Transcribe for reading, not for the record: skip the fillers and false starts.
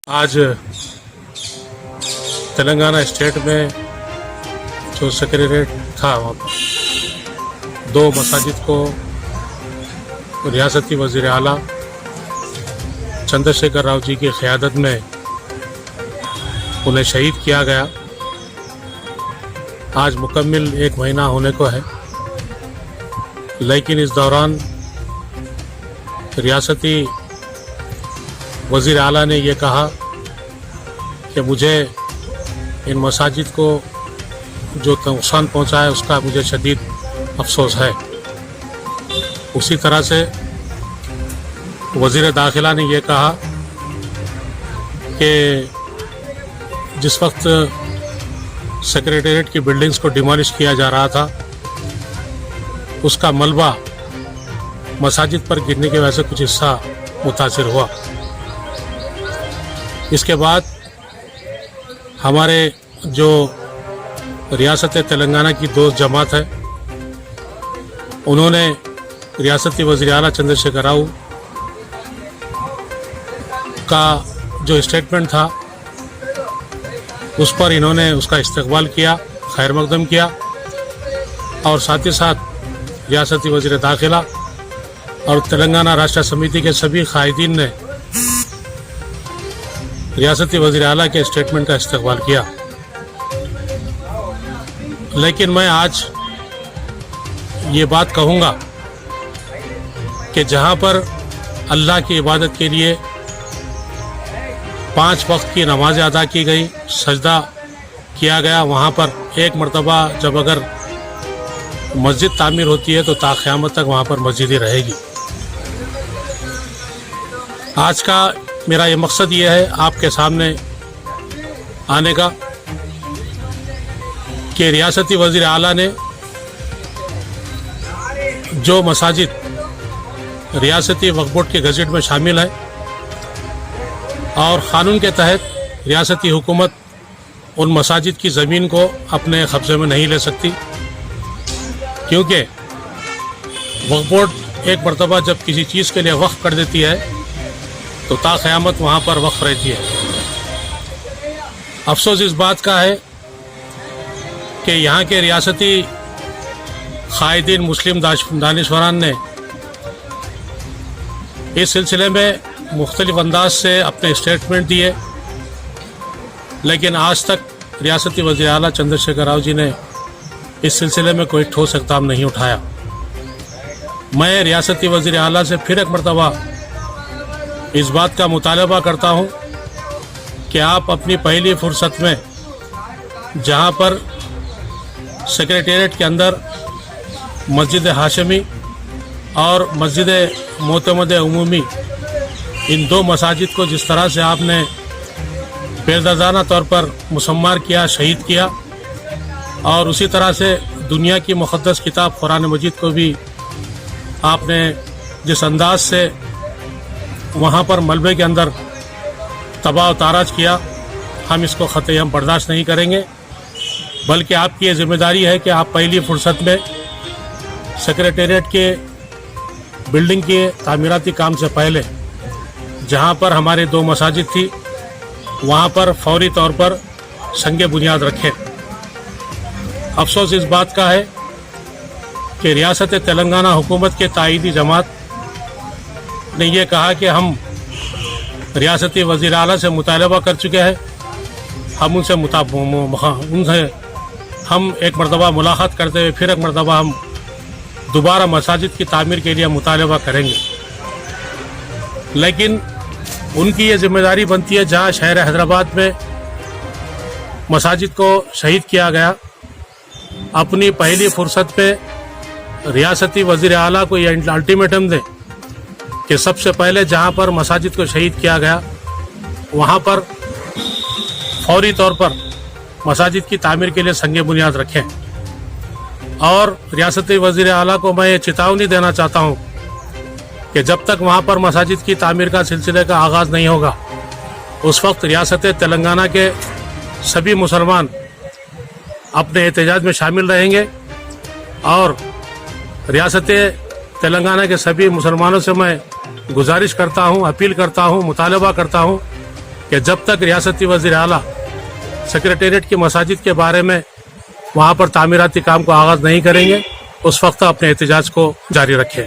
आज तेलंगाना स्टेट में जो सेक्रेटरीट था वहाँ पर दो मसाजिद को रियासती वज़ीर आला चंद्रशेखर राव जी की क़यादत में उन्हें शहीद किया गया। आज मुकम्मिल 1 महीना होने को है, लेकिन इस दौरान रियासती वज़ीर आला ने ये कहा कि मुझे इन मसाजिद को जो नुकसान पहुँचा है उसका मुझे शदीद अफसोस है। उसी तरह से वज़ीर दाखिला ने ये कहा कि जिस वक्त सेक्रेटेरिएट की बिल्डिंग्स को डिमोलिश किया जा रहा था, उसका मलबा मसाजिद पर गिरने की वजह से कुछ हिस्सा मुतासिर हुआ। इसके बाद हमारे जो रियासत तेलंगाना की दोस्त जमात है, उन्होंने रियासती वज़ीर आला चंद्रशेखर राव का जो स्टेटमेंट था उस पर इन्होंने उसका इस्तकबाल किया, खैर मकदम किया, और साथ ही साथ रियासती वज़ीर दाखिला और तेलंगाना राष्ट्र समिति के सभी कायदीन ने रियासती वज़ीर आला के स्टेटमेंट का इस्तकबाल किया। लेकिन मैं आज ये बात कहूँगा कि जहाँ पर अल्लाह की इबादत के लिए 5 वक्त की नमाज़ें अदा की गई, सजदा किया गया, वहाँ पर एक मरतबा जब अगर मस्जिद तामीर होती है तो क़यामत तक वहाँ पर मस्जिद ही रहेगी। आज का मेरा ये मकसद ये है आपके सामने आने का कि रियासती वज़ीर आला ने जो मसाजिद रियासती वक्फ बोर्ड के गज़ट में शामिल है और क़ानून के तहत रियासती हुकूमत उन मसाजिद की ज़मीन को अपने कब्ज़े में नहीं ले सकती, क्योंकि वक्फ बोर्ड एक मरतबा जब किसी चीज़ के लिए वक्फ कर देती है तो क़यामत वहाँ पर वक्फ रहती है। अफसोस इस बात का है कि यहाँ के रियासती कायदीन मुस्लिम दानिशवरान ने इस सिलसिले में मुख्तलिफ अंदाज से अपने स्टेटमेंट दिए, लेकिन आज तक रियासती वज़ीर आला चंद्रशेखर राव जी ने इस सिलसिले में कोई ठोस इक़दाम नहीं उठाया। मैं रियासती वज़ीर आला से फिर एक मरतबा इस बात का मुतालबा करता हूँ कि आप अपनी पहली फुर्सत में जहाँ पर सेक्रेटेरिएट के अंदर मस्जिद हाशमी और मस्जिद मोतमद उमूमी, इन 2 मसाजिद को जिस तरह से आपने बेदर्दाना तौर पर मुसम्मार किया, शहीद किया, और उसी तरह से दुनिया की मुक़द्दस किताब कुरान मजीद को भी आपने जिस अंदाज से वहाँ पर मलबे के अंदर तबाह ताराज किया, हम इसको ख़त्ए हम बर्दाश्त नहीं करेंगे। बल्कि आपकी ये ज़िम्मेदारी है कि आप पहली फुर्सत में सेक्रेटेरिएट के बिल्डिंग के तामीराती काम से पहले जहाँ पर हमारे 2 मसाजिद थी वहाँ पर फौरी तौर पर संगे बुनियाद रखें। अफसोस इस बात का है कि रियासत तेलंगाना हुकूमत के ताईदी जमात ने यह कहा कि हम रियासती वज़ीर आला से मुतालबा कर चुके हैं, हम उनसे हम एक मरतबा मुलाकात करते हुए फिर एक मरतबा हम दोबारा मसाजिद की तामीर के लिए मुतालबा करेंगे। लेकिन उनकी ये ज़िम्मेदारी बनती है, जहाँ शहर हैदराबाद में मसाजिद को शहीद किया गया, अपनी पहली फुर्सत पे रियासती वज़ीर आला को ये अल्टीमेटम दें कि सबसे पहले जहाँ पर मसाजिद को शहीद किया गया वहाँ पर फौरी तौर पर मसाजिद की तामीर के लिए संगे बुनियाद रखें। और रियासती वज़ीर आला को मैं ये चेतावनी देना चाहता हूँ कि जब तक वहाँ पर मसाजिद की तामीर का सिलसिले का आगाज़ नहीं होगा, उस वक्त रियासत तेलंगाना के सभी मुसलमान अपने एहतजाज में शामिल रहेंगे। और रियासत तेलंगाना के सभी मुसलमानों से मैं गुजारिश करता हूँ, अपील करता हूँ, मुतालबा करता हूँ کہ جب تک ریاستی وزیر اعلیٰ سیکریٹریٹ کی مساجد کے بارے میں وہاں پر تعمیراتی کام کو آغاز نہیں کریں گے اس وقت اپنے احتجاج کو جاری رکھیں.